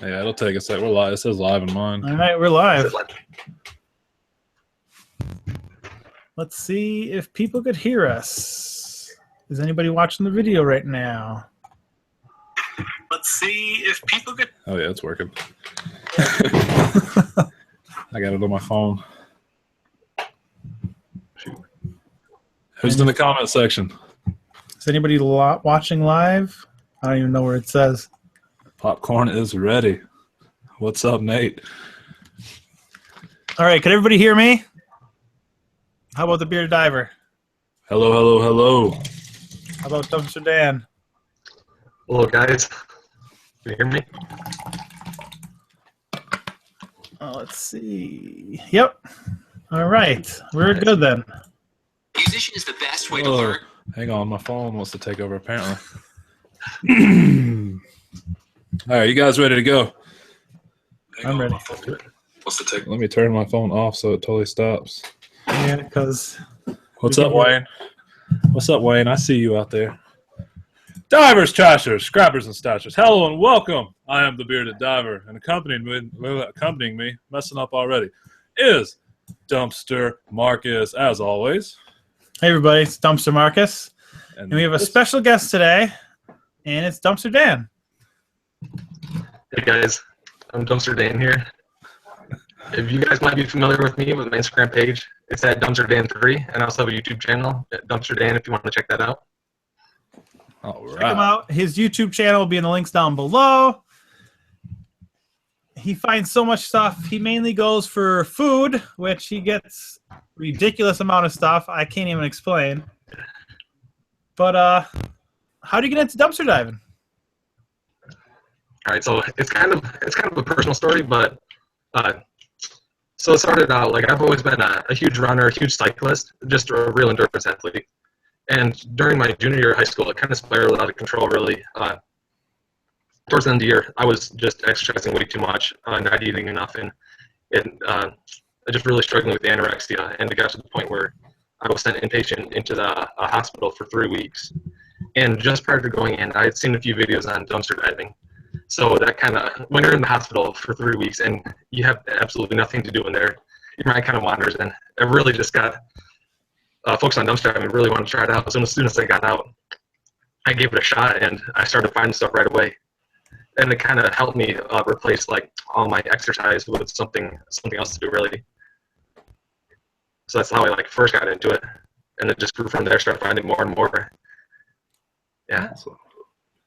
Yeah, it'll take a sec. We're live. It says live in mine. All right, we're live. Let's see if people could hear us. Is anybody watching the video right now? Let's see if people could. Oh yeah, it's working. I got it on my phone. Who's in the comment section? Is anybody watching live? I don't even know where it says. Popcorn is ready. What's up, Nate? All right, can everybody hear me? How about the Bearded Diver? Hello, hello, hello. How about Dumpster Dan? Hello, guys. Can you hear me? Let's see. Yep. All right. We're good then. Musician is the best way to learn. Hang on, my phone wants to take over apparently. All right, you guys ready to go? I'm ready. Let me turn my phone off so it totally stops. Yeah, because... What's up, Wayne? What's up, Wayne? I see you out there. Divers, trashers, scrappers, and stashers. Hello and welcome. I am the Bearded Diver, and accompanying me, messing up already, is Dumpster Marcus, as always. Hey, everybody. It's Dumpster Marcus. And we have a special guest today, and it's Dumpster Dan. Hey, guys. I'm Dumpster Dan here. If you guys might be familiar with me with my Instagram page, it's at Dumpster Dan3, and I also have a YouTube channel at Dumpster Dan if you want to check that out. All right. Check him out. His YouTube channel will be in the links down below. He finds so much stuff. He mainly goes for food, which he gets ridiculous amount of stuff I can't even explain. But how do you get into dumpster diving? All right, so it's kind of a personal story, but so it started out like I've always been a huge runner, a huge cyclist, just a real endurance athlete. And during my junior year of high school, it kind of spiraled out of control, really. Towards the end of the year, I was just exercising way too much, not eating enough, and I just really struggling with anorexia. And it got to the point where I was sent inpatient into the hospital for 3 weeks. And just prior to going in, I had seen a few videos on dumpster diving. So that kind of, when you're in the hospital for 3 weeks and you have absolutely nothing to do in there, your mind kind of wanders. And I really just got focused on dumpster diving and really wanted to try it out. So as soon as I got out, I gave it a shot and I started finding stuff right away. And it kind of helped me replace like all my exercise with something else to do, really. So that's how I like first got into it, and it just grew from there. Started finding more and more. Yeah,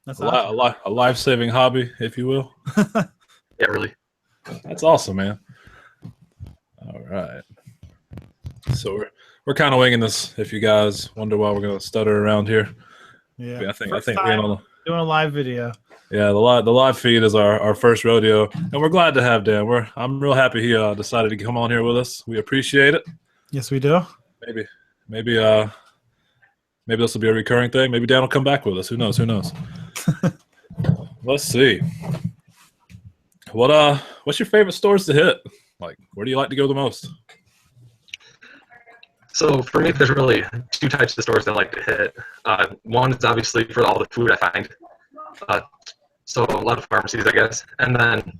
That's a life-saving hobby, if you will. Yeah, really. That's awesome, man. All right. So we're kind of winging this. If you guys wonder why we're going to stutter around here, Yeah, I think first we're time doing a live video. Yeah, the live feed is our first rodeo, and we're glad to have Dan. I'm real happy he decided to come on here with us. We appreciate it. Yes, we do. Maybe this will be a recurring thing. Maybe Dan will come back with us. Who knows? Let's see. What's your favorite stores to hit? Like, where do you like to go the most? So for me, there's really two types of stores I like to hit. One is obviously for all the food I find. So a lot of pharmacies, I guess, and then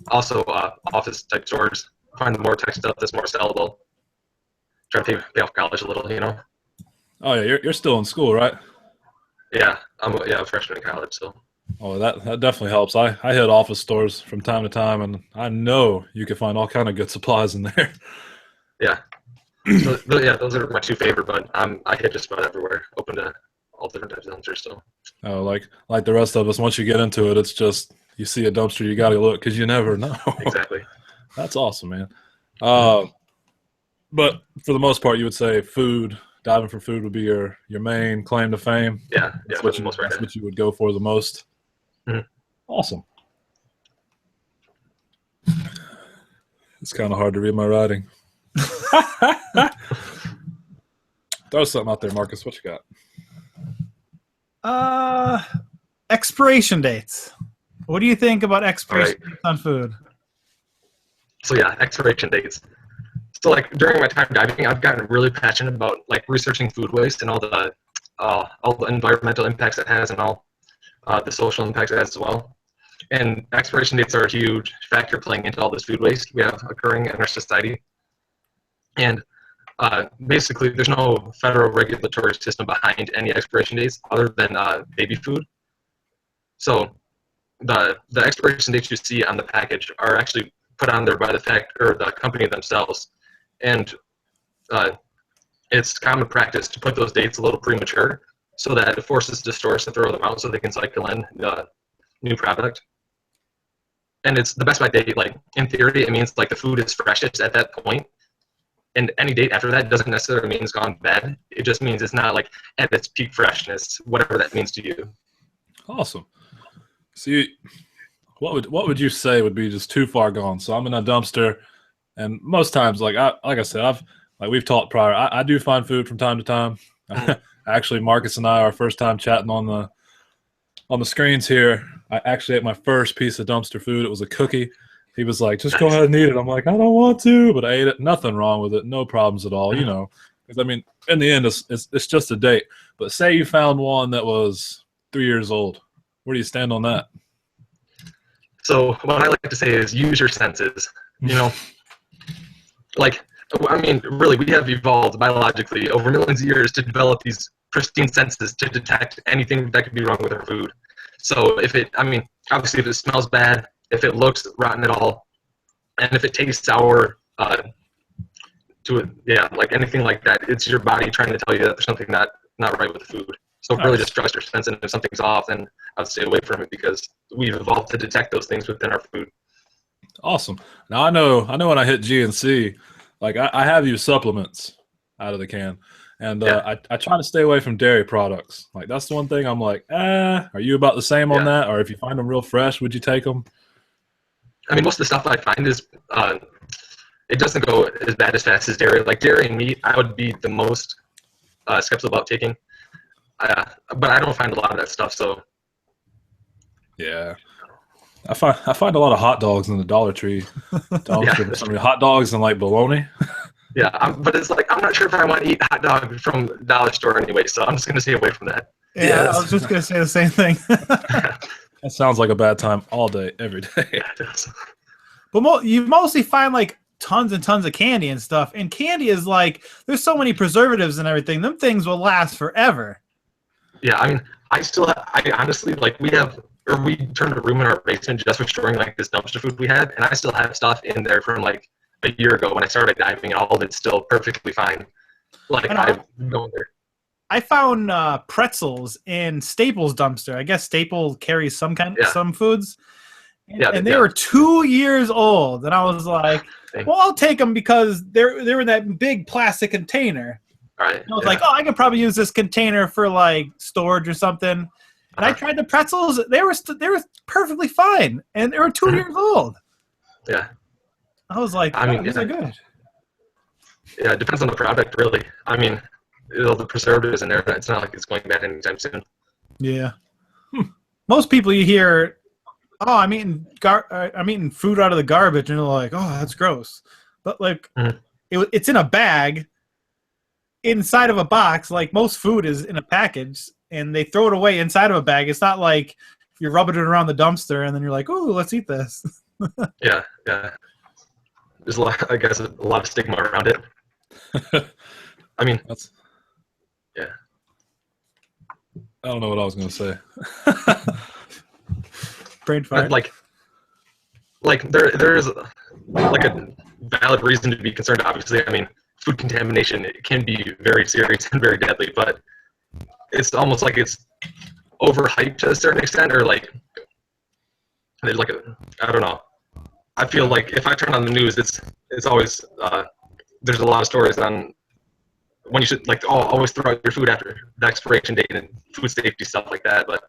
also office type stores. Find the more tech stuff that's more sellable. Try to pay off college a little, you know. Oh yeah, you're still in school, right? Yeah, I'm a freshman in college, so. Oh, that definitely helps. I hit office stores from time to time, and I know you can find all kind of good supplies in there. Yeah. So, yeah, those are my two favorite, but I hit just about everywhere, open to all different types of dumpsters. So. Oh, like the rest of us, once you get into it, it's just you see a dumpster, you got to look because you never know. Exactly. That's awesome, man. But for the most part, you would say diving for food would be your main claim to fame. Yeah, that's what you would go for the most. Mm-hmm. Awesome. It's kind of hard to read my writing. Throw something out there, Marcus. What you got? Expiration dates. What do you think about expiration dates on food? So yeah, expiration dates. So like during my time diving, I've gotten really passionate about like researching food waste and all the environmental impacts it has and all the social impacts it has as well. And expiration dates are a huge factor playing into all this food waste we have occurring in our society. And basically, there's no federal regulatory system behind any expiration dates other than baby food. So the expiration dates you see on the package are actually put on there by the company themselves, and it's common practice to put those dates a little premature so that it forces the stores to throw them out so they can cycle in the new product. And it's the best by date. Like in theory, it means like the food is freshest at that point, and any date after that doesn't necessarily mean it's gone bad. It just means it's not like at its peak freshness, whatever that means to you. Awesome. See, what would you say would be just too far gone? So I'm in a dumpster, and most times, like I said, we've talked prior. I do find food from time to time. Actually, Marcus and I, our first time chatting on the screens here, I actually ate my first piece of dumpster food. It was a cookie. He was like, "Just go ahead and eat it." I'm like, "I don't want to," but I ate it. Nothing wrong with it. No problems at all. You know, because I mean, in the end, it's just a date. But say you found one that was 3 years old. Where do you stand on that? So what I like to say is use your senses. You know, like, I mean, really, we have evolved biologically over millions of years to develop these pristine senses to detect anything that could be wrong with our food. So obviously if it smells bad, if it looks rotten at all, and if it tastes sour, like anything like that, it's your body trying to tell you that there's something not right with the food. So really just trust your sense, and if something's off, then I'd stay away from it because we've evolved to detect those things within our food. Awesome. Now I know when I hit GNC, like I have used supplements out of the can, and I try to stay away from dairy products. Like that's the one thing I'm like, are you about the same on that? Or if you find them real fresh, would you take them? I mean, most of the stuff I find is it doesn't go as bad as fast as dairy. Like dairy and meat, I would be the most skeptical about taking. But I don't find a lot of that stuff. So yeah, I find a lot of hot dogs in the Dollar Tree. Hot dogs and like bologna. But it's like I'm not sure if I want to eat hot dog from the dollar store anyway, so I'm just going to stay away from that. Yeah, I was just going to say the same thing. That sounds like a bad time all day, every day. But you mostly find like tons and tons of candy and stuff, and candy is like there's so many preservatives and everything. Them things will last forever. Yeah, I mean, I honestly, like, we turned a room in our basement just for storing, like, this dumpster food we had, and I still have stuff in there from, like, a year ago when I started diving, and all of it's still perfectly fine. Like, I'm going there. I found pretzels in Staples dumpster. I guess Staples carries some foods. And they were 2 years old, and I was like, well, I'll take them because they're in that big plastic container. Right. And I was like, I could probably use this container for like storage or something. And I tried the pretzels; they were perfectly fine, and they were 2 years old. Yeah. I was like, these are good. Yeah, it depends on the product, really. I mean, the preservatives in there, it's not like it's going bad anytime soon. Yeah. Most people you hear, I'm eating food out of the garbage, and they're like, that's gross. But like, it's in a bag. Inside of a box, like most food is in a package, and they throw it away inside of a bag. It's not like you're rubbing it around the dumpster and then you're like, "Oh, let's eat this." Yeah. There's a lot of stigma around it. I mean, yeah. I don't know what I was going to say. Brain fart. Like there is like a valid reason to be concerned. Obviously, I mean, food contamination, it can be very serious and very deadly, but it's almost like it's overhyped to a certain extent, or like there's like I don't know. I feel like if I turn on the news, it's always there's a lot of stories on when you should always throw out your food after the expiration date and food safety stuff like that. But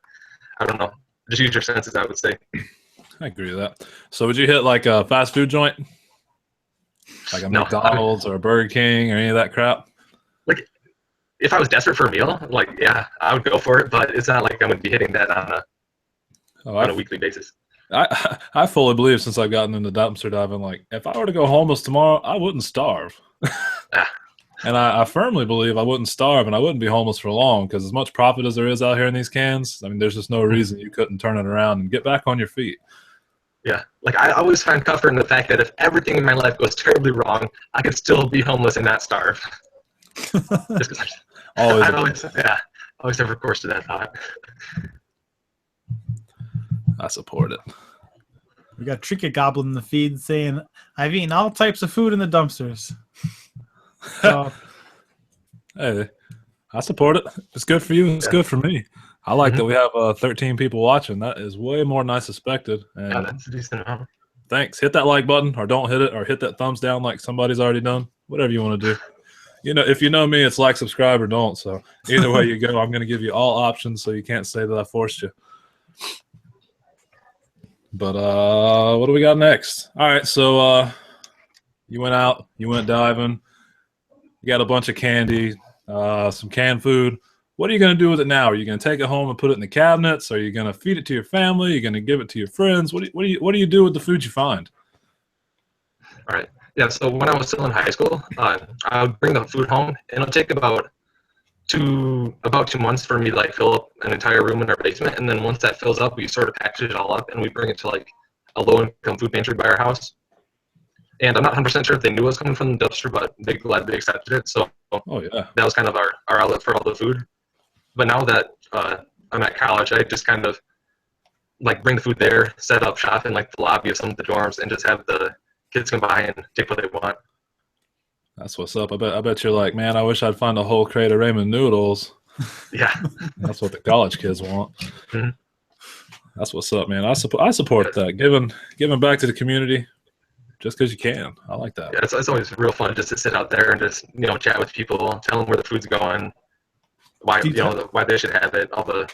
I don't know. Just use your senses, I would say. I agree with that. So would you hit like a fast food joint? Like a McDonald's or a Burger King or any of that crap? Like, if I was desperate for a meal, I would go for it. But it's not like I'm going to be hitting that on a weekly basis. I fully believe since I've gotten into dumpster diving, like if I were to go homeless tomorrow, I wouldn't starve. And I firmly believe I wouldn't starve and I wouldn't be homeless for long because as much profit as there is out here in these cans, I mean, there's just no reason you couldn't turn it around and get back on your feet. Yeah, like I always find comfort in the fact that if everything in my life goes terribly wrong, I could still be homeless and not starve. Just 'cause always have recourse to that thought. I support it. We got Trinket Goblin in the feed saying, I've eaten all types of food in the dumpsters. So, Hey, I support it. It's good for you. It's good for me. I like that we have 13 people watching. That is way more than I suspected. And Yeah, that's a decent amount. thanks. Hit that like button or don't hit it or hit that thumbs down like somebody's already done. Whatever you want to do. You know, if you know me, it's like, subscribe, or don't. So either way you go, I'm going to give you all options so you can't say that I forced you. But what do we got next? All right, so you went out, you went diving, you got a bunch of candy, some canned food. What are you going to do with it now? Are you going to take it home and put it in the cabinets? Are you going to feed it to your family? Are you going to give it to your friends? What do you do with the food you find? All right. Yeah, so when I was still in high school, I would bring the food home, and it'll take about 2 months for me to like fill up an entire room in our basement, and then once that fills up, we sort of package it all up, and we bring it to like a low-income food pantry by our house. And I'm not 100% sure if they knew it was coming from the dumpster, but they gladly accepted it. So that was kind of our outlet for all the food. But now that I'm at college, I just kind of like bring the food there, set up shop in like the lobby of some of the dorms, and just have the kids come by and take what they want. That's what's up. I bet you're like, man, I wish I'd find a whole crate of ramen noodles. Yeah. That's what the college kids want. Mm-hmm. That's what's up, man. I support that. Giving back to the community just because you can. I like that. Yeah, it's always real fun just to sit out there and just, chat with people, tell them where the food's going, why they should have it, how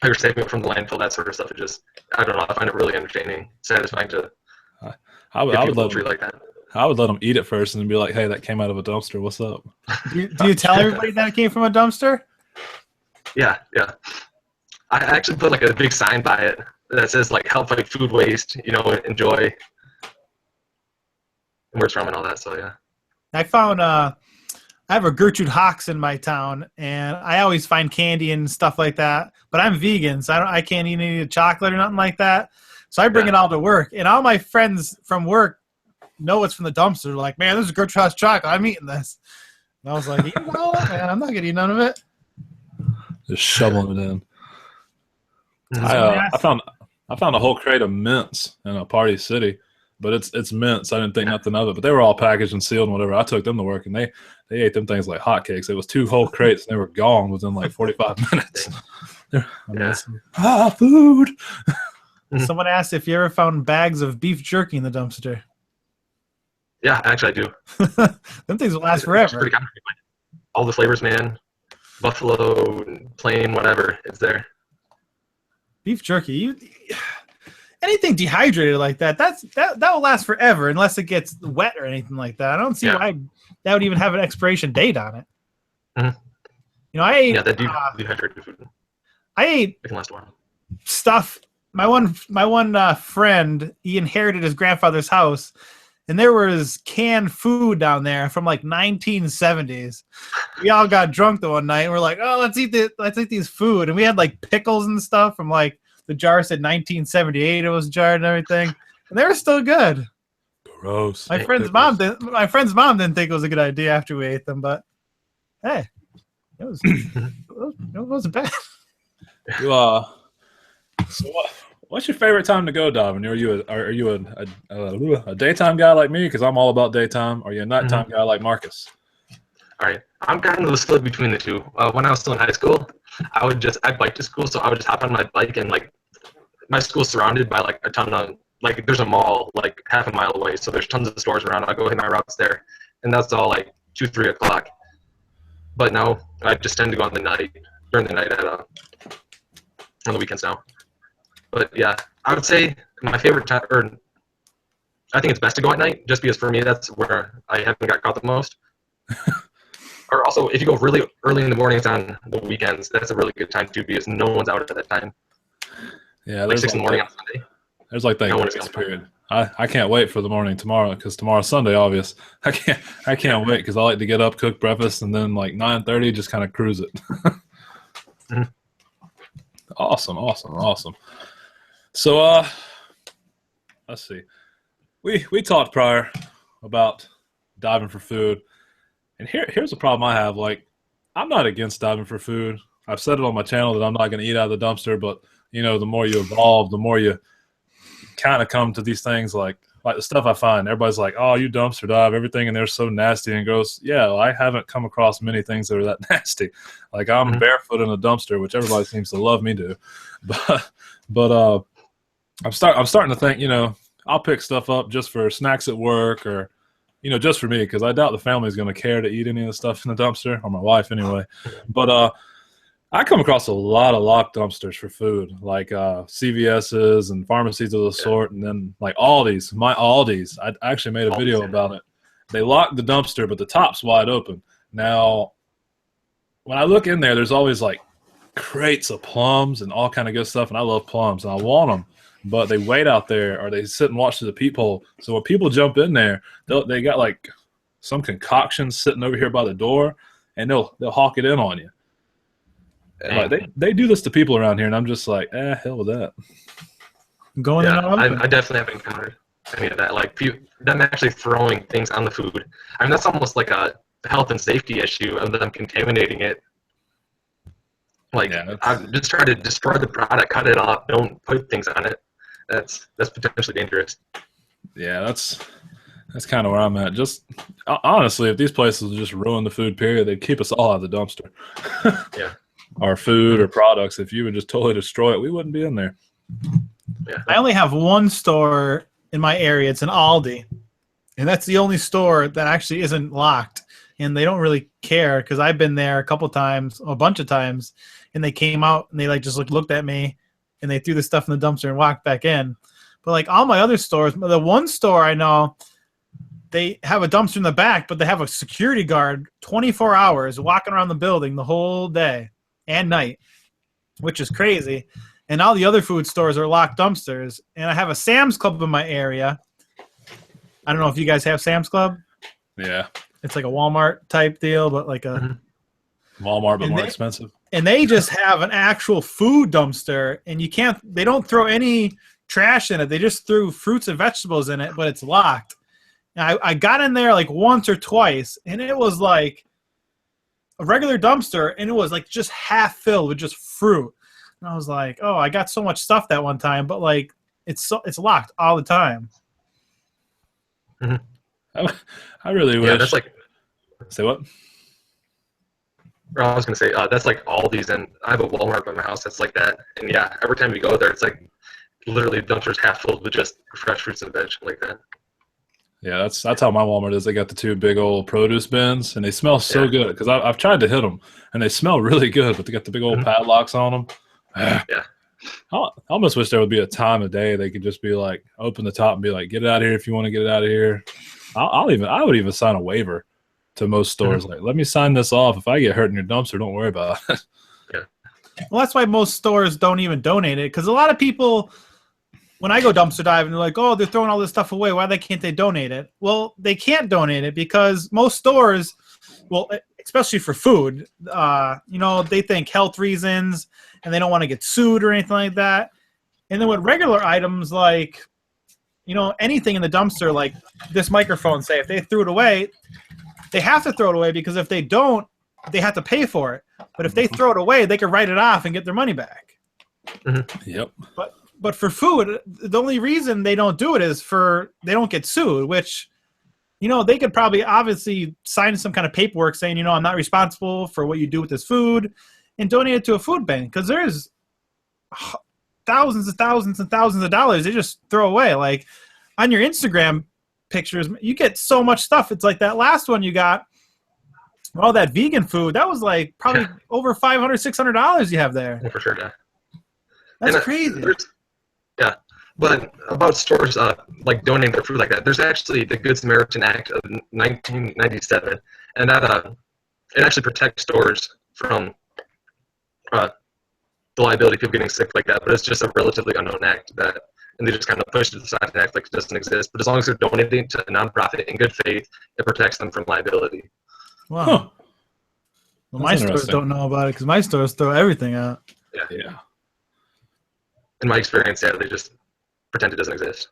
you're saving it from the landfill, that sort of stuff. It just, I don't know, I find it really entertaining, satisfying to I would get people love treat like that. I would let them eat it first and be like, hey, that came out of a dumpster. What's up? do you tell everybody that it came from a dumpster? Yeah. I actually put like a big sign by it that says like help fight food waste, enjoy and where it's from and all that. So yeah. I found I have a Gertrude Hawks in my town, and I always find candy and stuff like that. But I'm vegan, so I can't eat any chocolate or nothing like that. So I bring it all to work, and all my friends from work know it's from the dumpster. They're like, man, this is Gertrude Hawks chocolate. I'm eating this. And I was like, eating all that, man. I'm not gonna eat none of it. Just shoveling it in. I found a whole crate of mints in a Party City, but it's mints. I didn't think nothing of it, but they were all packaged and sealed and whatever. I took them to work, and they ate them things like hotcakes. It was 2 whole crates, and they were gone within like 45 minutes. Food. Someone asked if you ever found bags of beef jerky in the dumpster. Yeah, actually I do. Them things will last forever. All the flavors, man. Buffalo, plain, whatever, it's there. Beef jerky, anything dehydrated like that will last forever unless it gets wet or anything like that. I don't see why that would even have an expiration date on it. Mm-hmm. I ate dehydrated food. I ate It can last a while. stuff. My one friend, he inherited his grandfather's house, and there was canned food down there from like 1970s. We all got drunk the one night, and we're like, "Oh, let's eat these food." And we had like pickles and stuff from like the jar said 1978. It was jarred and everything, and they were still good. Gross. My friend's mom didn't think it was a good idea after we ate them, but hey, it wasn't bad. So what's your favorite time to go diving? Are you a daytime guy like me? Because I'm all about daytime. Are you a nighttime guy like Marcus? All right, I'm kind of split between the two. When I was still in high school, I'd bike to school, so I would just hop on my bike, and like my school's surrounded by like a ton of like there's a mall like half a mile away, so there's tons of stores around. I go hit my routes there, and that's all like 2-3 o'clock. But now I just tend to go during the night on the weekends now. But yeah, I would say my favorite time, or I think it's best to go at night, just because for me that's where I haven't got caught the most. Or also, if you go really early in the mornings on the weekends, that's a really good time too, because no one's out at that time. Yeah, like 6 in the morning on Sunday. There's like that No grace one's period. I can't wait for the morning tomorrow because tomorrow's Sunday, obvious. I can't wait because I like to get up, cook breakfast, and then like 9:30 just kind of cruise it. Mhm. Awesome. So let's see. We talked prior about diving for food, and here's the problem I have. Like, I'm not against diving for food. I've said it on my channel that I'm not going to eat out of the dumpster, but the more you evolve, the more you kind of come to these things like the stuff I find. Everybody's like, "Oh, you dumpster dive. Everything in there's so nasty and gross." Yeah, well, I haven't come across many things that are that nasty. Like I'm barefoot in a dumpster, which everybody seems to love me to. But I'm starting to think, I'll pick stuff up just for snacks at work or, just for me because I doubt the family's going to care to eat any of the stuff in the dumpster, or my wife anyway. But I come across a lot of locked dumpsters for food, like CVS's and pharmacies of the sort, and then like Aldi's. My Aldi's, I actually made a video about it. They lock the dumpster, but the top's wide open. Now, when I look in there, there's always like crates of plums and all kind of good stuff, and I love plums, and I want them. But they wait out there, or they sit and watch through the peephole. So when people jump in there, they got like some concoction sitting over here by the door, and they'll hawk it in on you. And like they do this to people around here, and I'm just like, hell with that. Going in on I definitely haven't encountered any of that. Like them actually throwing things on the food. I mean, that's almost like a health and safety issue of them contaminating it. Like, I'm just trying to destroy the product, cut it off, don't put things on it. That's potentially dangerous. Yeah, that's kind of where I'm at. Just honestly, if these places would just ruin the food, period, they'd keep us all out of the dumpster. Yeah. Our food or products, if you would just totally destroy it, we wouldn't be in there. Yeah. I only have one store in my area. It's an Aldi, and that's the only store that actually isn't locked. And they don't really care because I've been there a bunch of times, and they came out and they like just looked at me, and they threw the stuff in the dumpster and walked back in. But like all my other stores, the one store I know, they have a dumpster in the back, but they have a security guard 24 hours walking around the building the whole day and night, which is crazy. And all the other food stores are locked dumpsters. And I have a Sam's Club in my area. I don't know if you guys have Sam's Club. Yeah. It's like a Walmart type deal, but like a Walmart, but more expensive. And they just have an actual food dumpster, and they don't throw any trash in it. They just threw fruits and vegetables in it, but it's locked. And I got in there like once or twice, and it was like a regular dumpster, and it was like just half filled with just fruit. And I was like, oh, I got so much stuff that one time, but like it's locked all the time. I really wish. Yeah, that's like. Say what? I was going to say, that's like Aldi's, and I have a Walmart by my house that's like that. And yeah, every time you go there, it's like literally the dumpster's half filled with just fresh fruits and veg like that. Yeah, that's how my Walmart is. They got the two big old produce bins, and they smell so good because I've tried to hit them, and they smell really good, but they got the big old padlocks on them. Yeah. I almost wish there would be a time of day they could just be like, open the top and be like, get it out of here if you want to get it out of here. I would even sign a waiver to most stores. Like, let me sign this off. If I get hurt in your dumpster, don't worry about it. Yeah. Well, that's why most stores don't even donate it, because a lot of people, when I go dumpster diving, they're like, oh, they're throwing all this stuff away. Why can't they donate it? Well, they can't donate it because most stores, well, especially for food, they think health reasons, and they don't want to get sued or anything like that. And then with regular items like, anything in the dumpster, like this microphone, say, if they threw it away, they have to throw it away because if they don't, they have to pay for it. But if they throw it away, they can write it off and get their money back. Yep. But for food, the only reason they don't do it is they don't get sued, which, they could probably obviously sign some kind of paperwork saying, I'm not responsible for what you do with this food, and donate it to a food bank, because there's thousands and thousands and thousands of dollars they just throw away. Like on your Instagram pictures, you get so much stuff. It's like that last one you got, all that vegan food, that was like probably over $500, $600 you have there. Yeah, for sure, yeah. That's crazy. Yeah, but about stores like donating their food like that, there's actually the Good Samaritan Act of 1997, and that it actually protects stores from the liability of people getting sick like that. But it's just a relatively unknown act that and they just kind of push it to the side and act like it doesn't exist. But as long as they're donating to a nonprofit in good faith, it protects them from liability. Wow. Huh. Well, my That's stores interesting. don't know about it because my stores throw everything out. Yeah. In my experience, yeah, they just pretend it doesn't exist.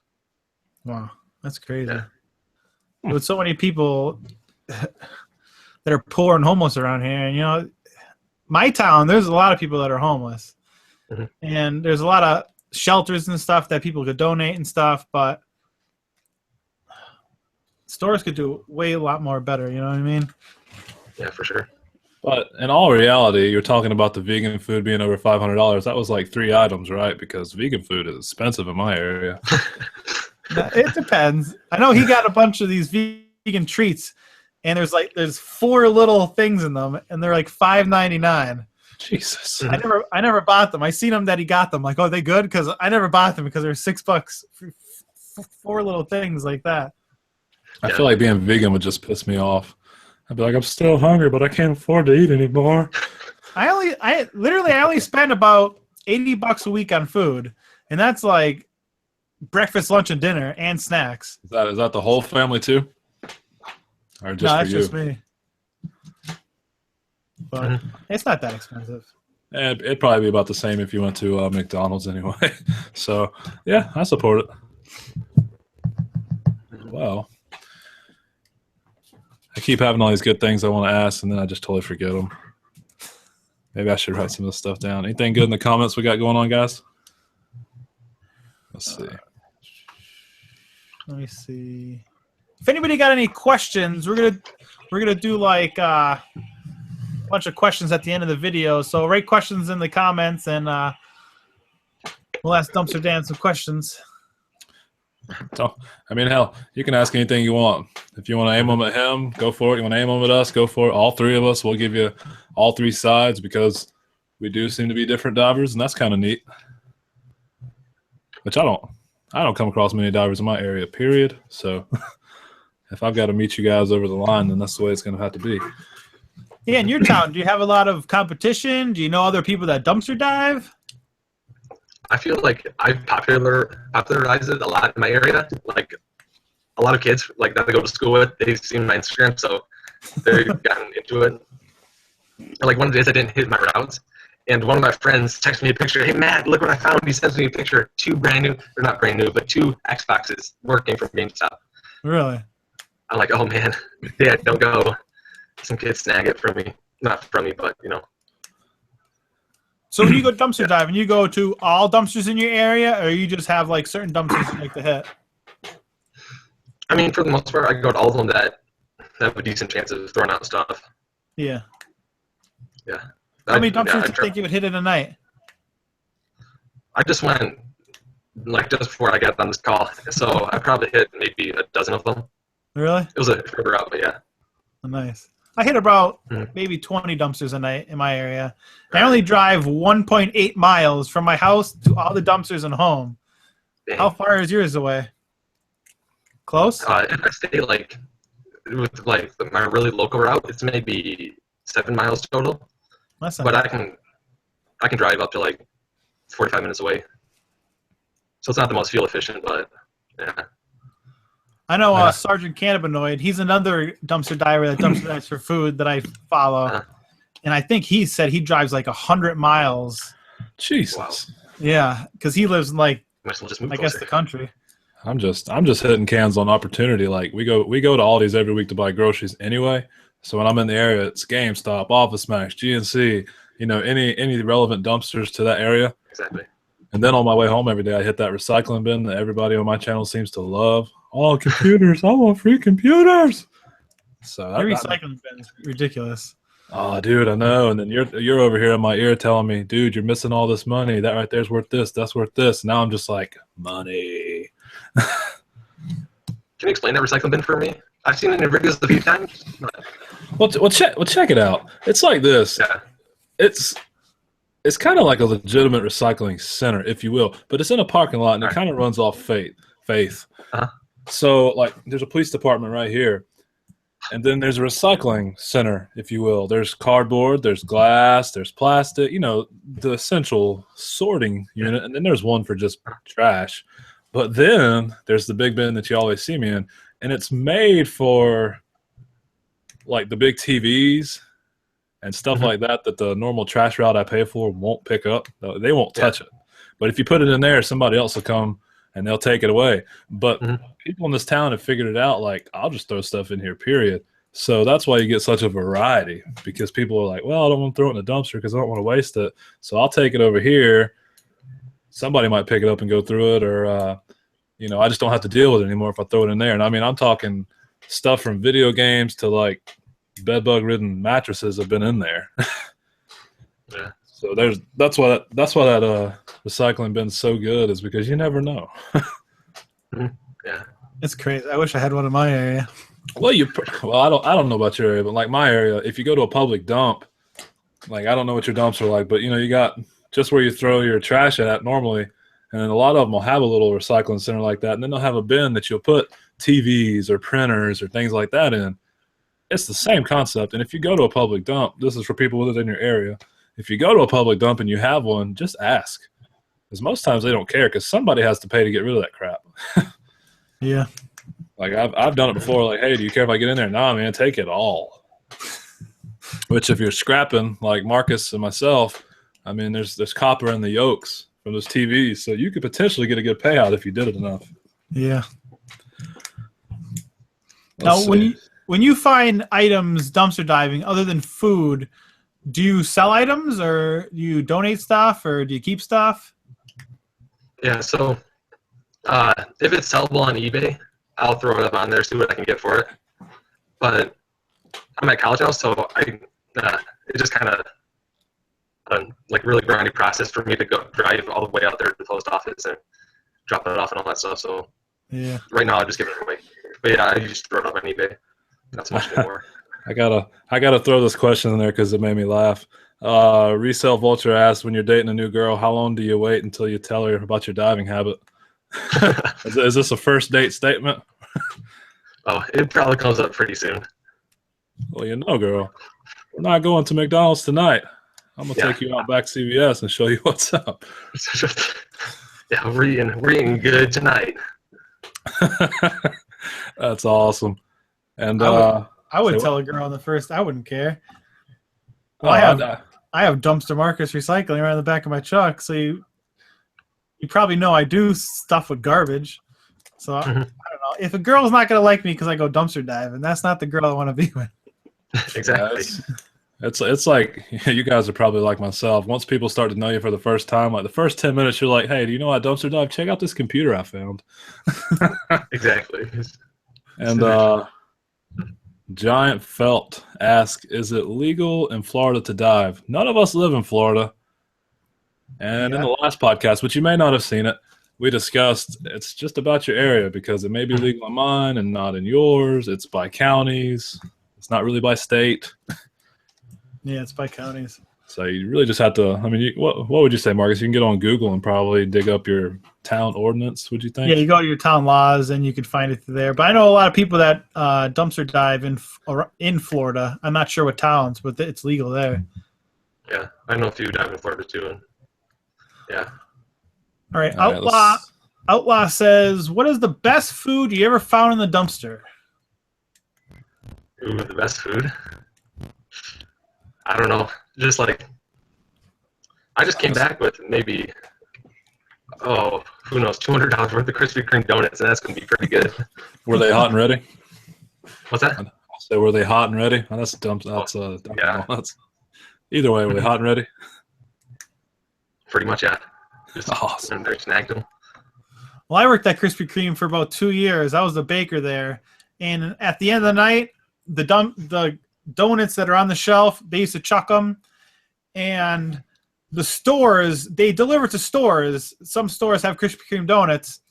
Wow, that's crazy. Yeah. With so many people that are poor and homeless around here, and my town, there's a lot of people that are homeless, and there's a lot of shelters and stuff that people could donate and stuff, but stores could do way a lot more better. You know what I mean? Yeah, for sure. But in all reality, you're talking about the vegan food being over $500. That was like 3 items, right? Because vegan food is expensive in my area. It depends. I know he got a bunch of these vegan treats, and there's 4 little things in them, and they're like $5.99. Jesus. I never bought them. I seen them that he got them. Like, oh, they good? Because I never bought them because they're $6 for 4 little things like that. I feel like being vegan would just piss me off. I'd be like, I'm still hungry, but I can't afford to eat anymore. I only spend about $80 a week on food, and that's like breakfast, lunch, and dinner, and snacks. Is that the whole family too? Or just No, for that's you? just me. But it's not that expensive. It'd probably be about the same if you went to McDonald's anyway. So, yeah, I support it. Well, I keep having all these good things I want to ask, and then I just totally forget them. Maybe I should write some of this stuff down. Anything good in the comments we got going on, guys? Let's see. Let me see. If anybody got any questions, we're gonna do like a bunch of questions at the end of the video. So write questions in the comments, and we'll ask Dumpster Dan some questions. So, I mean, hell, you can ask anything you want. If you want to aim them at him, go for it. You want to aim them at us, go for it. All 3 of us, we'll give you all 3 sides because we do seem to be different divers, and that's kind of neat. Which I don't come across many divers in my area, period. So if I've got to meet you guys over the line, then that's the way it's going to have to be. Yeah, in your town, do you have a lot of competition? Do you know other people that dumpster dive? I feel like I've popularized it a lot in my area. Like a lot of kids like that I go to school with, they've seen my Instagram, so they've gotten into it. Or, like one of the days I didn't hit my routes, and one of my friends texted me a picture. Hey Matt, look what I found. He sends me a picture. 2 brand new, or not brand new, but 2 Xboxes working from GameStop. Really? I'm like, oh man, yeah, don't go. Some kids snag it from me, not from me, but So when you go dumpster diving, you go to all dumpsters in your area, or you just have like certain dumpsters you like to hit? I mean, for the most part, I go to all of them that have a decent chance of throwing out stuff. Yeah. Yeah. How many dumpsters do you think you would hit in a night? I just went like just before I got on this call, so I probably hit maybe a dozen of them. Really? It was a further out, but yeah. Oh, nice. I hit about maybe 20 dumpsters a night in my area. I only drive 1.8 miles from my house to all the dumpsters and home. Dang. How far is yours away? Close? If I stay like with like my really local route, it's maybe 7 miles total. That's not But bad. I can drive up to like 45 minutes away. So it's not the most fuel efficient, but yeah. I know Sergeant Cannabinoid. He's another dumpster diver that dumpster dives for food that I follow. And I think he said he drives like 100 miles. Jesus. Wow. Yeah, because he lives in like, Might as well just move I guess, closer. the country. I'm just hitting cans on opportunity. Like we go to Aldi's every week to buy groceries anyway. So when I'm in the area, it's GameStop, Office Max, GNC, any relevant dumpsters to that area. Exactly. And then on my way home every day, I hit that recycling bin that everybody on my channel seems to love. Oh, computers! I want free computers. So Your recycling bin's ridiculous. oh, dude, I know. And then you're over here in my ear telling me, dude, you're missing all this money. That right there's worth this. That's worth this. Now I'm just like, money. Can you explain that recycling bin for me? I've seen it in videos a few times. Well, check it out. It's like this. Yeah. It's kind of like a legitimate recycling center, if you will, but it's in a parking lot and it kind of runs off faith. Uh-huh. So, like, there's a police department right here. And then there's a recycling center, if you will. There's cardboard, there's glass, there's plastic, the essential sorting unit. And then there's one for just trash. But then there's the big bin that you always see me in. And it's made for like the big TVs and stuff like that the normal trash route I pay for won't pick up. They won't touch it. But if you put it in there, somebody else will come and they'll take it away. But people in this town have figured it out, like, I'll just throw stuff in here, period. So that's why you get such a variety, because people are like, well, I don't want to throw it in the dumpster because I don't want to waste it. So I'll take it over here. Somebody might pick it up and go through it, or, I just don't have to deal with it anymore if I throw it in there. And I mean, I'm talking stuff from video games to like bedbug-ridden mattresses have been in there. Yeah. So that's why that recycling bin's so good, is because you never know. Yeah, It's crazy. I wish I had one in my area. Well, I don't know about your area, but like my area, if you go to a public dump, like I don't know what your dumps are like, but you got just where you throw your trash at normally, and then a lot of them will have a little recycling center like that, and then they'll have a bin that you'll put TVs or printers or things like that in. It's the same concept, and if you go to a public dump, this is for people within your area. If you go to a public dump and you have one, just ask. Because most times they don't care, because somebody has to pay to get rid of that crap. Yeah. Like I've done it before. Like, hey, do you care if I get in there? Nah, man, take it all. Which, if you're scrapping like Marcus and myself, I mean, there's copper in the yolks from those TVs, so you could potentially get a good payout if you did it enough. Yeah. Now, when you find items dumpster diving other than food, do you sell items, or do you donate stuff, or do you keep stuff? Yeah, so if it's sellable on eBay, I'll throw it up on there, see what I can get for it. But I'm at college now, so it just kind of like really grindy process for me to go drive all the way out there to the post office and drop it off and all that stuff. So Yeah. right now, I'll just give it away. But yeah, I just throw it up on eBay. Not so much anymore. I gotta throw this question in there because it made me laugh. Resale Vulture asked, when you're dating a new girl, how long do you wait until you tell her about your diving habit? Is this a first date statement? Oh, it probably comes up pretty soon. Well, girl, we're not going to McDonald's tonight. I'm gonna take you out back CVS and show you what's up. Yeah, we're eating good tonight. That's awesome. And I would tell a girl on the first. I wouldn't care. Well, I have dumpster Marcus recycling right in the back of my truck, so you probably know I do stuff with garbage. So I don't know if a girl's not gonna like me because I go dumpster diving. That's not the girl I want to be with. Exactly. It's like you guys are probably like myself. Once people start to know you for the first time, like the first 10 minutes, you're like, "Hey, do you know I dumpster dive? Check out this computer I found." Exactly. And Giant Felt asks, "Is it legal in Florida to dive?" None of us live in Florida. And in the last podcast, which you may not have seen it, we discussed it's just about your area, because it may be legal in mine and not in yours. It's by counties. It's not really by state. Yeah, it's by counties. So you really just have to, I mean, what would you say, Marcus? You can get on Google and probably dig up your town ordinance, would you think? Yeah, you go to your town laws and you can find it there. But I know a lot of people that dumpster dive in Florida. I'm not sure what towns, but it's legal there. Yeah, I know a few dive in Florida too. And yeah. All right, Outlaw says, "What is the best food you ever found in the dumpster?" Ooh, the best food? I don't know. Just like, I just came back with maybe, who knows, $200 worth of Krispy Kreme donuts, and that's going to be pretty good. Were they hot and ready? What's that? So were they hot and ready? Oh, that's dumb. Yeah. Either way, were they hot and ready? Pretty much, yeah. Just awesome. There, snagged them. Well, I worked at Krispy Kreme for about 2 years. I was the baker there, and at the end of the night, the donuts that are on the shelf, they used to chuck them, and the stores, they deliver to stores. Some stores have Krispy Kreme donuts,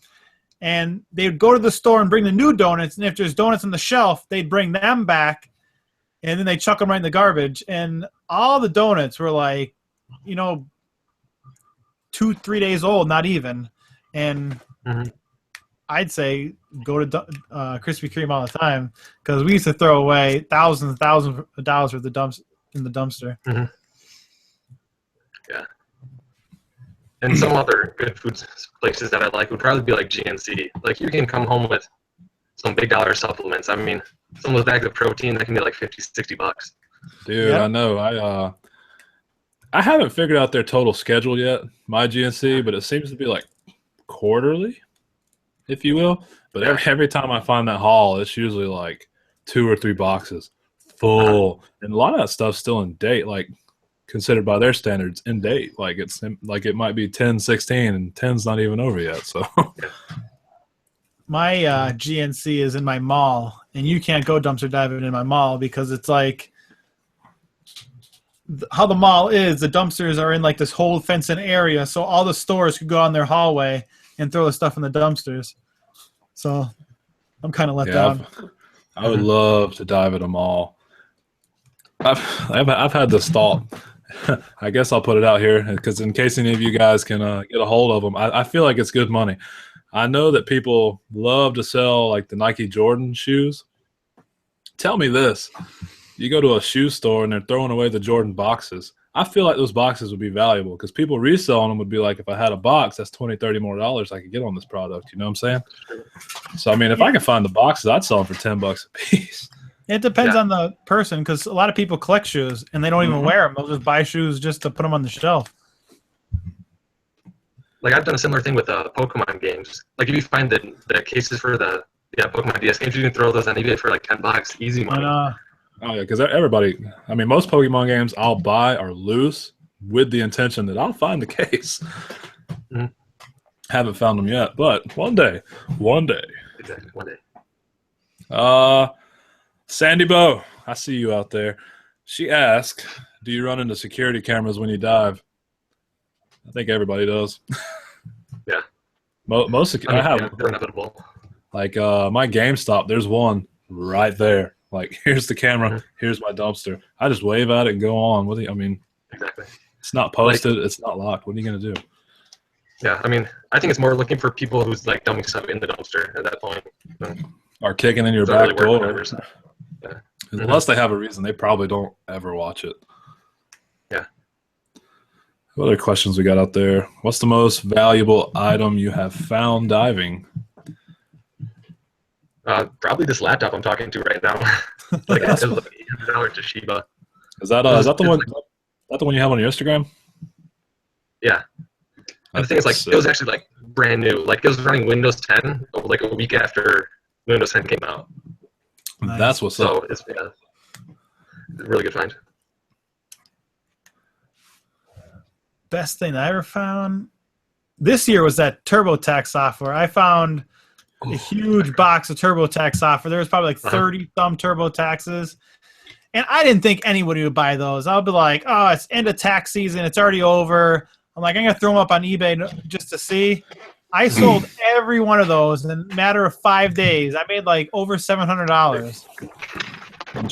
and they would go to the store and bring the new donuts, and if there's donuts on the shelf, they'd bring them back, and then they chuck them right in the garbage. And all the donuts were like, 2-3 days old, not even. And I'd say go to Krispy Kreme all the time because we used to throw away thousands of dollars for the dumps in the dumpster. Mm-hmm. Yeah. And some other good food places that I like would probably be like GNC. Like you can come home with some big dollar supplements. I mean, some of those bags of protein that can be like $50-$60. Dude, Yep. I know. I haven't figured out their total schedule yet, my GNC, but it seems to be like quarterly, if you will. But every time I find that haul, it's usually like 2 or 3 boxes full, and a lot of that stuff's still in date, like considered by their standards in date. Like it's like it might be 10/16, and 10's not even over yet. So My GNC is in my mall, and you can't go dumpster diving in my mall because it's like how the mall is. The dumpsters are in like this whole fenced-in area, so all the stores could go on their hallway and throw the stuff in the dumpsters. So I'm kind of let down. I would love to dive at a mall. I've had this thought. I guess I'll put it out here because in case any of you guys can get a hold of them, I feel like it's good money. I know that people love to sell like the Nike Jordan shoes. Tell me this. You go to a shoe store and they're throwing away the Jordan boxes. I feel like those boxes would be valuable because people reselling them would be like, if I had a box, that's $20-$30 more I could get on this product. You know what I'm saying? So, I mean, if I can find the boxes, I'd sell them for $10 a piece. It depends on the person because a lot of people collect shoes and they don't even wear them. They'll just buy shoes just to put them on the shelf. Like I've done a similar thing with Pokemon games. Like if you find the cases for the Pokemon DS games, you can throw those on eBay for like $10, easy money. Oh yeah, because everybody. I mean, most Pokemon games I'll buy are loose with the intention that I'll find the case. Mm-hmm. Haven't found them yet, but one day. Exactly, one day. Sandy Bow, I see you out there. She asked, "Do you run into security cameras when you dive?" I think everybody does. Yeah. Most I have. They're inevitable. Like my GameStop, there's one right there. Like here's the camera, here's my dumpster. I just wave at it and go on. I mean, exactly. It's not posted. It's not locked. What are you gonna do? Yeah, I mean, I think it's more looking for people who's like dumping stuff in the dumpster at that point. Or kicking in your Don't back really work door. numbers. Yeah. Unless they have a reason, they probably don't ever watch it. Yeah. What other questions we got out there? What's the most valuable item you have found diving? Probably this laptop I'm talking to right now. Like it was like $800 Toshiba. Is that the one? Is that the one you have on your Instagram? Yeah. And the thing is, like, it was actually like brand new. Like it was running Windows 10 like a week after Windows 10 came out. Nice. That's what's up. So it's a really good find. Best thing I ever found this year was that TurboTax software. I found a huge box of TurboTax software. There was probably like 30 some TurboTaxes. And I didn't think anybody would buy those. I would be like, oh, it's end of tax season. It's already over. I'm like, I'm going to throw them up on eBay just to see. I sold every one of those in a matter of 5 days. I made like over $700. And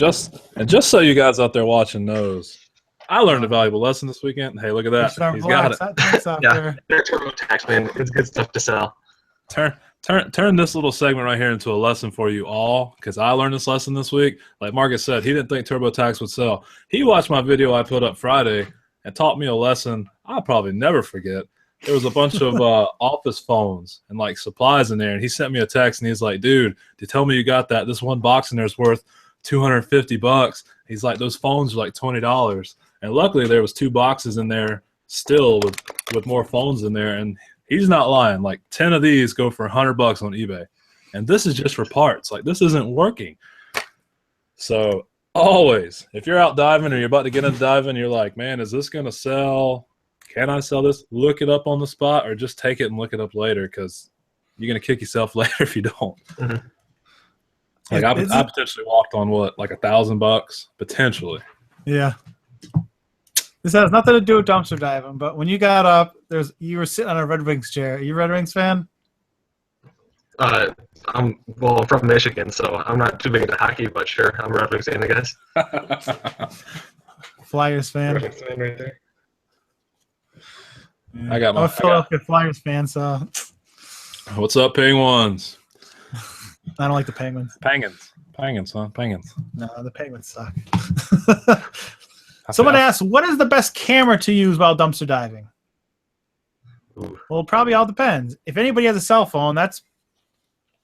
just so you guys out there watching knows, I learned a valuable lesson this weekend. Hey, look at that. He's got it. Yeah, they're TurboTax, man. It's good stuff to sell. Turn this little segment right here into a lesson for you all, because I learned this lesson this week. Like Marcus said, he didn't think TurboTax would sell. He watched my video I put up Friday and taught me a lesson I'll probably never forget. There was a bunch of office phones and like supplies in there, and he sent me a text and he's like, "Dude, to tell me you got that? This one box in there is worth $250." He's like, "Those phones are like $20." And luckily there was 2 boxes in there still with more phones in there, and he's not lying. Like 10 of these go for $100 on eBay. And this is just for parts. Like this isn't working. So always, if you're out diving or you're about to get into diving, you're like, man, is this going to sell? Can I sell this? Look it up on the spot, or just take it and look it up later, because you're going to kick yourself later if you don't. Mm-hmm. Like I potentially walked on what, like $1,000 potentially. Yeah. This has nothing to do with dumpster diving, but when you got up, you were sitting on a Red Wings chair. Are you a Red Wings fan? I'm from Michigan, so I'm not too big into hockey, but sure, I'm a Red Wings fan, I guess. Flyers fan. Red Wings fan right there. I'm a Philadelphia Flyers fan, so What's up, penguins? I don't like the penguins. Penguins, huh? Penguins. No, the penguins suck. I Someone feel- asked, what is the best camera to use while dumpster diving? Ooh. Well, it probably all depends. If anybody has a cell phone, that's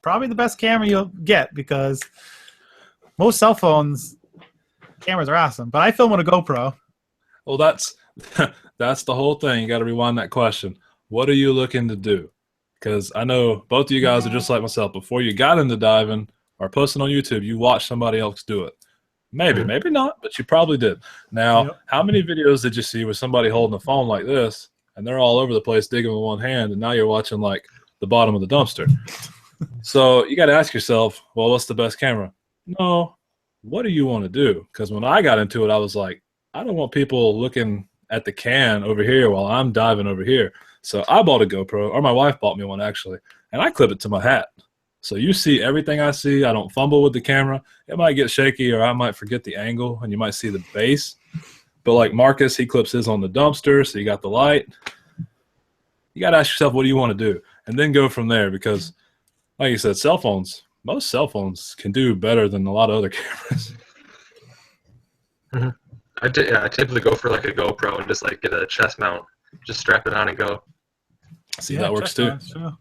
probably the best camera you'll get because most cell phones cameras are awesome. But I film with a GoPro. Well, that's the whole thing. You got to rewind that question. What are you looking to do? Because I know both of you guys are just like myself. Before you got into diving or posting on YouTube, you watched somebody else do it. Maybe not, but you probably did. Now, Yep. how many videos did you see with somebody holding a phone like this and they're all over the place digging with one hand, and now you're watching like the bottom of the dumpster? So you got to ask yourself, well, what's the best camera? No, what do you want to do? Because when I got into it, I was like, I don't want people looking at the can over here while I'm diving over here. So I bought a GoPro, or my wife bought me one actually, and I clip it to my hat. So you see everything I see. I don't fumble with the camera. It might get shaky or I might forget the angle and you might see the base. But like Marcus, he clips his on the dumpster, so you got the light. You got to ask yourself, what do you want to do? And then go from there because, like you said, most cell phones can do better than a lot of other cameras. I typically go for like a GoPro and just like get a chest mount, just strap it on and go. See, that works too. Sure.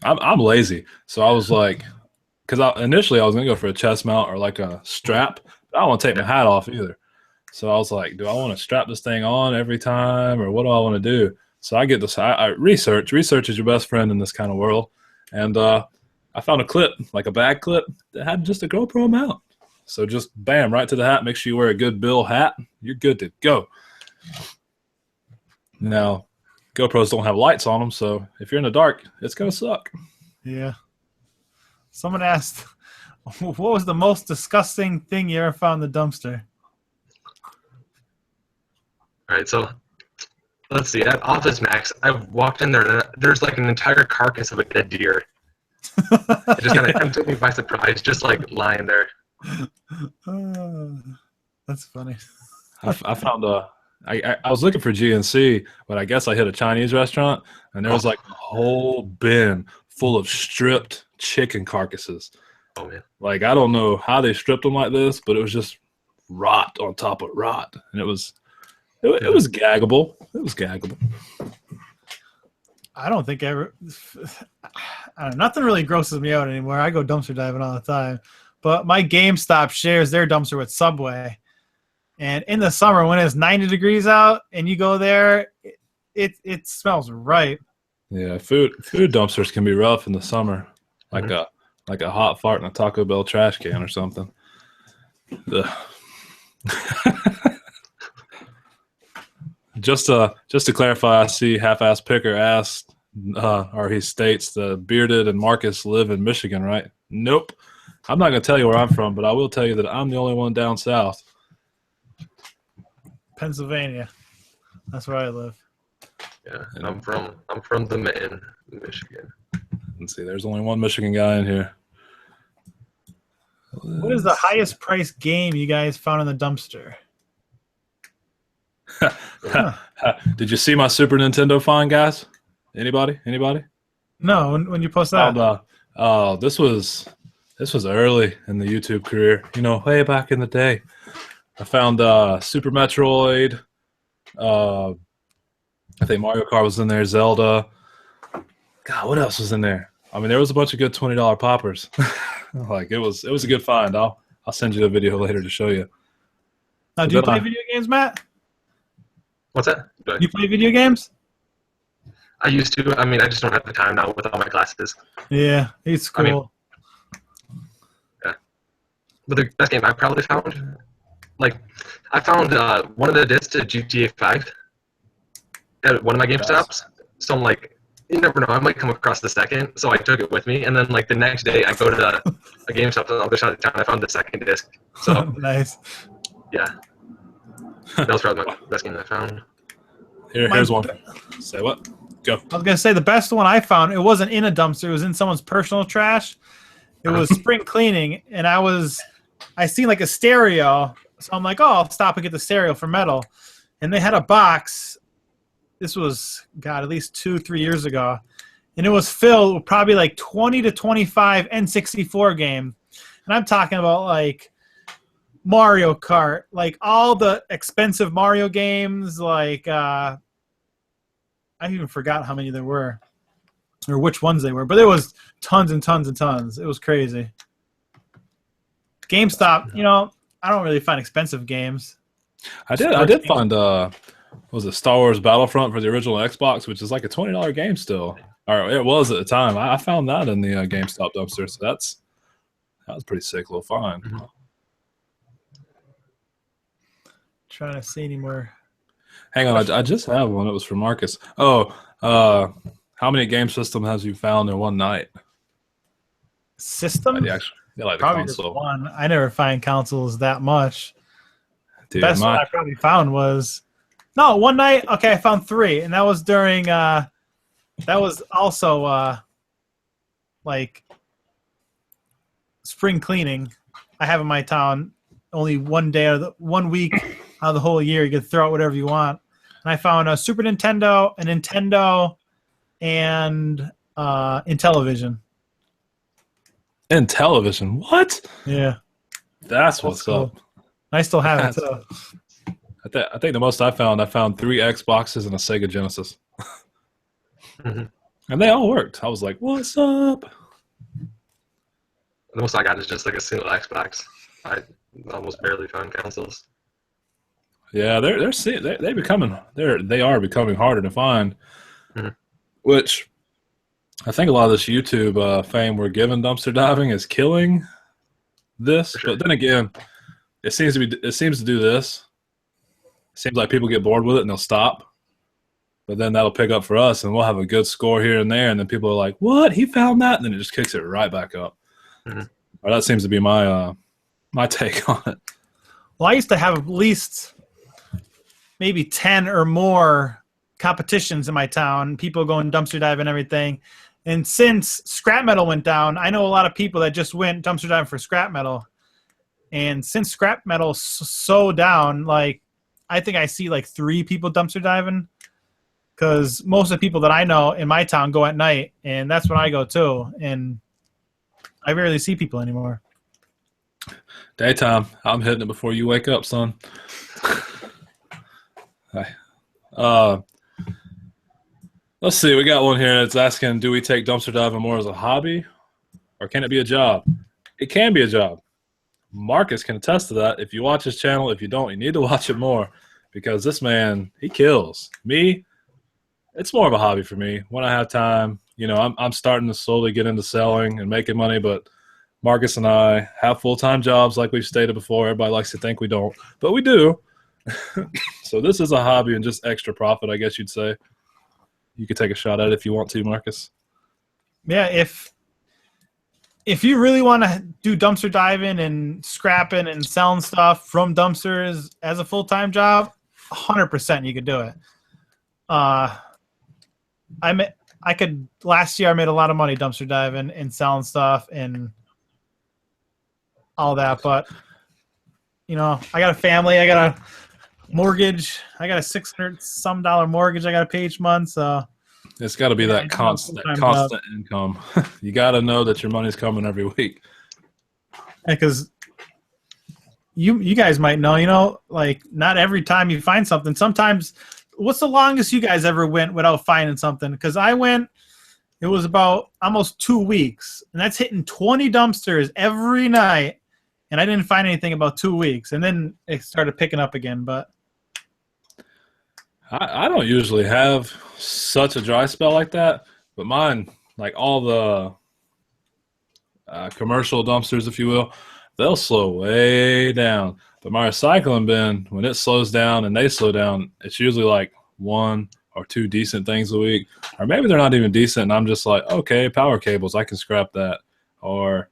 I'm lazy, so I was like, because initially I was gonna go for a chest mount or like a strap, but I don't want to take my hat off either. So I was like, do I want to strap this thing on every time, or what do I want to do? So I get this. I research. Research is your best friend in this kind of world, and I found a clip, like a bag clip, that had just a GoPro mount. So just bam, right to the hat. Make sure you wear a good bill hat. You're good to go. Now, GoPros don't have lights on them, so if you're in the dark, it's gonna suck. Yeah. Someone asked, what was the most disgusting thing you ever found in the dumpster? All right, so let's see. At Office Max, I walked in there and there's like an entire carcass of a dead deer. It just kind of took me by surprise, just like lying there. That's funny. I found I was looking for GNC, but I guess I hit a Chinese restaurant, and there was like a whole bin full of stripped chicken carcasses. Oh man! Like I don't know how they stripped them like this, but it was just rot on top of rot, and it was gaggable. It was gaggable. I don't think nothing really grosses me out anymore. I go dumpster diving all the time. But my GameStop shares their dumpster with Subway. And in the summer, when it's 90 degrees out and you go there, it smells right. Yeah, food dumpsters can be rough in the summer, like a hot fart in a Taco Bell trash can or something. Ugh. Just to clarify, I see Half-Ass Picker asked, or he states the Bearded and Marcus live in Michigan, right? Nope. I'm not going to tell you where I'm from, but I will tell you that I'm the only one down south. Pennsylvania. That's where I live. Yeah, and I'm from the Mitten, Michigan. Let's see, there's only one Michigan guy in here. What is the highest priced game you guys found in the dumpster? Did you see my Super Nintendo find, guys? Anybody? No, when you post that. This was early in the YouTube career. You know, way back in the day. I found Super Metroid. I think Mario Kart was in there. Zelda. God, what else was in there? I mean, there was a bunch of good $20 poppers. Like it was a good find. I'll send you a video later to show you. Now, do you play video games, Matt? What's that? Do you play video games? I used to. I mean, I just don't have the time now with all my classes. Yeah, it's cool. I mean, yeah. But the best game I probably found, like, I found one of the discs to GTA 5 at one of my GameStops. So I'm like, you never know, I might come across the second. So I took it with me, and then like the next day I go to a GameStop on the other side of town. I found the second disc. So nice. Yeah, that was probably my best game I found. Here's one. Say what? Go. I was gonna say the best one I found. It wasn't in a dumpster. It was in someone's personal trash. It was spring cleaning, and I seen like a stereo. So I'm like, oh, I'll stop and get the stereo for metal. And they had a box. This was, God, at least 2-3 years ago. and it was filled with probably like 20 to 25 N64 games. And I'm talking about like Mario Kart, like all the expensive Mario games. Like I even forgot how many there were, or which ones they were. But there was tons and tons and tons. It was crazy. GameStop, I don't really find expensive games. I did find was it Star Wars Battlefront for the original Xbox, which is like a $20 game still, or it was at the time. I found that in the GameStop dumpster, so that was pretty sick little find. Trying to see any more. Hang on, I just have one. It was for Marcus. Oh, how many game systems has you found in one night? System? Like the probably console. Just one. I never find consoles that much. Dude, Best one I probably found was one night. Okay, I found 3, and that was during. That was also like spring cleaning. I have in my town only one day or 1 week out of the whole year. You can throw out whatever you want. And I found a Super Nintendo, a Nintendo, and Intellivision. Intellivision? What? Yeah. That's what's up. I still have it too. I think the most I found 3 Xboxes and a Sega Genesis. And they all worked. I was like, what's up? The most I got is just like a single Xbox. I almost barely found consoles. Yeah, they are becoming harder to find. Which I think a lot of this YouTube fame we're giving dumpster diving is killing this. Sure. But then again, it seems to do this. It seems like people get bored with it and they'll stop. But then that'll pick up for us, and we'll have a good score here and there, and then people are like, "What? He found that?" And then it just kicks it right back up. Or that seems to be my take on it. Well, I used to have at least maybe 10 or more competitions in my town, people going dumpster diving and everything. And since scrap metal went down, I know a lot of people that just went dumpster diving for scrap metal. And since scrap metal's so down, like I think I see like 3 people dumpster diving, because most of the people that I know in my town go at night, and that's when I go too. And I rarely see people anymore. Daytime, I'm hitting it before you wake up, son. Let's see. We got one here that's asking, do we take dumpster diving more as a hobby, or can it be a job? It can be a job. Marcus can attest to that. If you watch his channel, if you don't, you need to watch it more, because this man, he kills. Me, it's more of a hobby for me. When I have time, I'm starting to slowly get into selling and making money, but Marcus and I have full-time jobs like we've stated before. Everybody likes to think we don't, but we do. So this is a hobby and just extra profit, I guess you'd say. You could take a shot at it if you want to, Marcus. Yeah, if you really want to do dumpster diving and scrapping and selling stuff from dumpsters as a full-time job, 100% you could do it. Last year I made a lot of money dumpster diving and selling stuff and all that, but I got a family, I got a mortgage, I got a $600-some mortgage I got to pay each month, so it's got to be that constant income. You got to know that your money's coming every week. Because you guys might know, like not every time you find something. Sometimes, what's the longest you guys ever went without finding something? Because I went, it was about almost 2 weeks, and that's hitting 20 dumpsters every night, and I didn't find anything about 2 weeks, and then it started picking up again. But I don't usually have such a dry spell like that, but mine, like all the commercial dumpsters, if you will, they'll slow way down. But my recycling bin, when it slows down and they slow down, it's usually like 1 or 2 decent things a week. Or maybe they're not even decent, and I'm just like, okay, power cables, I can scrap that. Or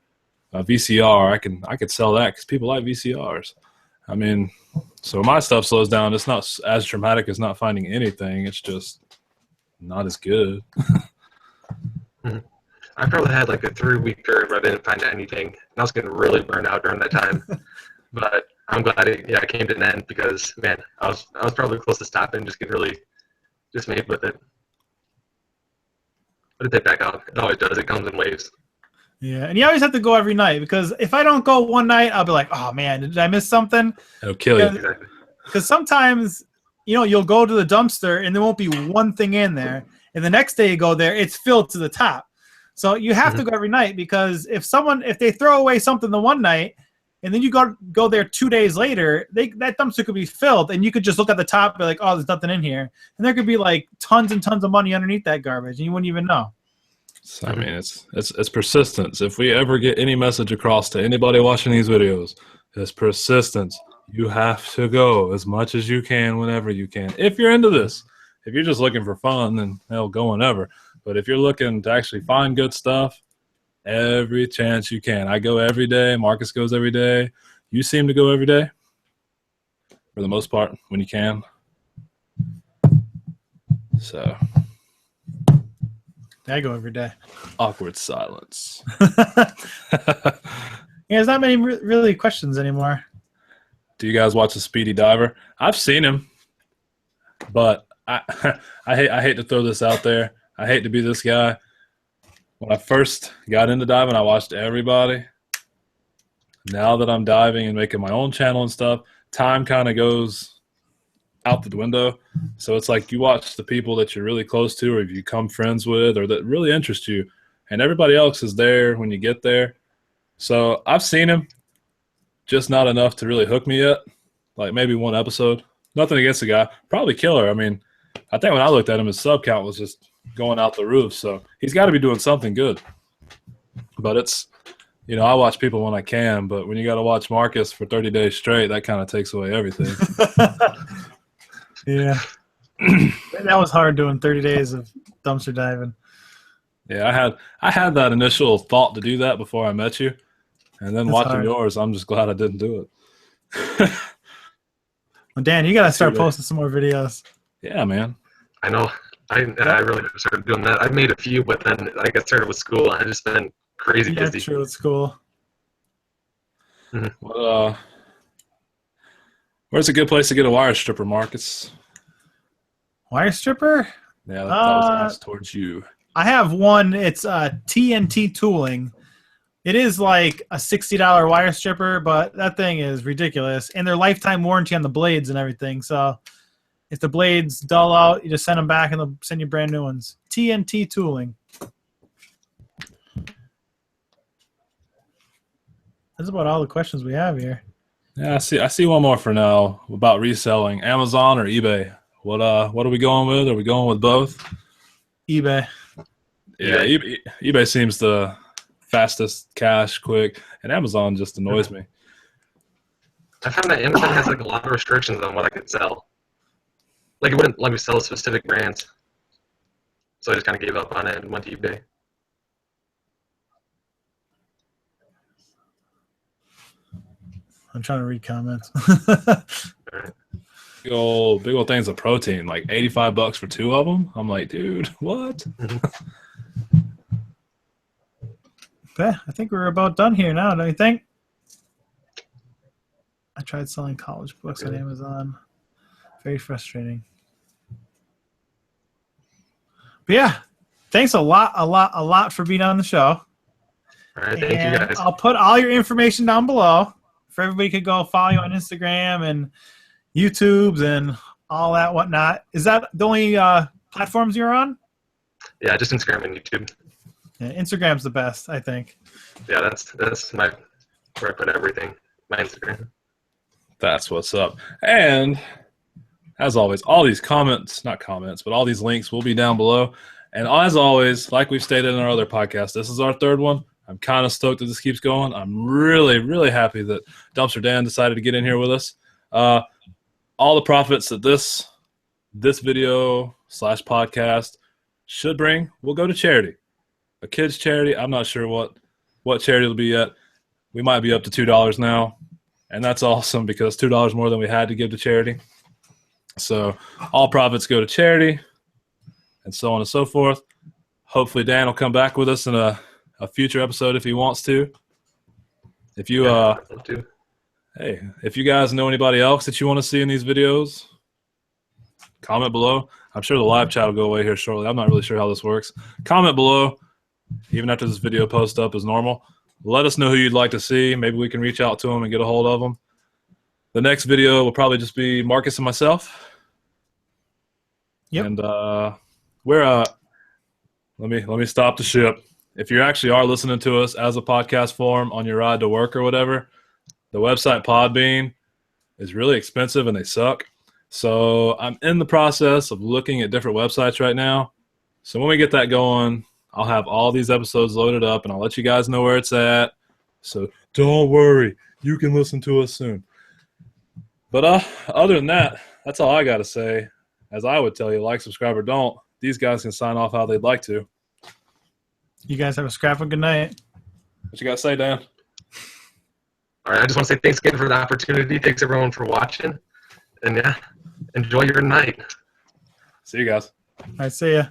a VCR, I could sell that because people like VCRs. I mean, so my stuff slows down. It's not as dramatic as not finding anything. It's just not as good. I probably had like a 3-week period where I didn't find anything, and I was getting really burned out during that time. But I'm glad it came to an end, because man, I was probably close to stopping, just getting really dismayed with it. But they back out. It always does. It comes in waves. Yeah, and you always have to go every night because if I don't go one night, I'll be like, oh man, did I miss something? It'll kill you. Exactly. Because sometimes, you'll go to the dumpster and there won't be one thing in there, and the next day you go there, it's filled to the top. So you have to go every night because if they throw away something the one night, and then you go there 2 days later, that dumpster could be filled, and you could just look at the top and be like, oh, there's nothing in here, and there could be like tons and tons of money underneath that garbage, and you wouldn't even know. So, I mean, it's persistence. If we ever get any message across to anybody watching these videos, it's persistence. You have to go as much as you can whenever you can. If you're into this, if you're just looking for fun, then hell, go whenever. But if you're looking to actually find good stuff, every chance you can. I go every day. Marcus goes every day. You seem to go every day, for the most part, when you can. So, I go every day. awkward silence. Yeah, there's not many really questions anymore. Do you guys watch The Speedy Diver? I've seen him, but I hate to throw this out there. I hate to be this guy. When I first got into diving, I watched everybody. Now that I'm diving and making my own channel and stuff, time kind of goes out the window. So it's like you watch the people that you're really close to or you become friends with or that really interest you, and everybody else is there when you get there. So I've seen him, just not enough to really hook me yet. Like maybe one episode. Nothing against the guy. Probably killer. I mean, I think when I looked at him, his sub count was just going out the roof. So he's got to be doing something good. But it's, I watch people when I can, but when you got to watch Marcus for 30 days straight, that kind of takes away everything. Yeah. That was hard doing 30 days of dumpster diving. Yeah, I had that initial thought to do that before I met you. And then That's watching hard. yours, I'm just glad I didn't do it. Well, Dan, you got to start posting some more videos. Yeah, man. I know. I really started doing that. I've made a few, but then I got started with school. I've just been crazy Yeah, busy. true. It's cool. Well, where's a good place to get a wire stripper, Marcus? Wire stripper? Yeah, that was asked towards you. I have one. It's TNT Tooling. It is like a $60 wire stripper, but that thing is ridiculous. And they're lifetime warranty on the blades and everything. So if the blades dull out, you just send them back and they'll send you brand new ones. TNT Tooling. That's about all the questions we have here. Yeah, I see one more for now about reselling. Amazon or eBay? What are we going with? Are we going with both? eBay. Yeah, eBay seems the fastest, cash, quick, and Amazon just annoys me. I found that Amazon has like a lot of restrictions on what I could sell. Like it wouldn't let me sell specific brands. So I just kind of gave up on it and went to eBay. I'm trying to read comments. Alright. Big old things of protein, like $85 for 2 of them. I'm like, dude, what? Okay, I think we're about done here now, don't you think? I tried selling college books on Amazon. Very frustrating. But yeah, thanks a lot for being on the show. All right, thank you guys. I'll put all your information down below for everybody could go follow you on Instagram and YouTubes and all that whatnot. Is that the only platforms you're on? Yeah, just Instagram and YouTube. Yeah, Instagram's the best, I think. Yeah, that's my where I put everything. My Instagram. That's what's up. And as always, all these not comments, but all these links will be down below. And as always, like we've stated in our other podcast, this is our 3rd one. I'm kind of stoked that this keeps going. I'm really, really happy that Dumpster Dan decided to get in here with us. All the profits that this video / podcast should bring will go to charity. A kids charity. I'm not sure what charity it'll be yet. We might be up to $2 now, and that's awesome because $2 more than we had to give to charity. So all profits go to charity, and so on and so forth. Hopefully Dan will come back with us in a future episode if he wants to. If you if you guys know anybody else that you want to see in these videos, comment below. I'm sure the live chat will go away here shortly. I'm not really sure how this works. Comment below, even after this video posts up as normal. Let us know who you'd like to see. Maybe we can reach out to them and get a hold of them. The next video will probably just be Marcus and myself. Yep. And let me stop the ship. If you actually are listening to us as a podcast form on your ride to work or whatever, the website Podbean is really expensive and they suck. So I'm in the process of looking at different websites right now. So when we get that going, I'll have all these episodes loaded up and I'll let you guys know where it's at. So don't worry, you can listen to us soon. But other than that, that's all I got to say. As I would tell you, like, subscribe, or don't. These guys can sign off how they'd like to. You guys have a scrapping good night. What you got to say, Dan? All right, I just want to say thanks again for the opportunity. Thanks, everyone, for watching. And, yeah, enjoy your night. See you guys. I see ya.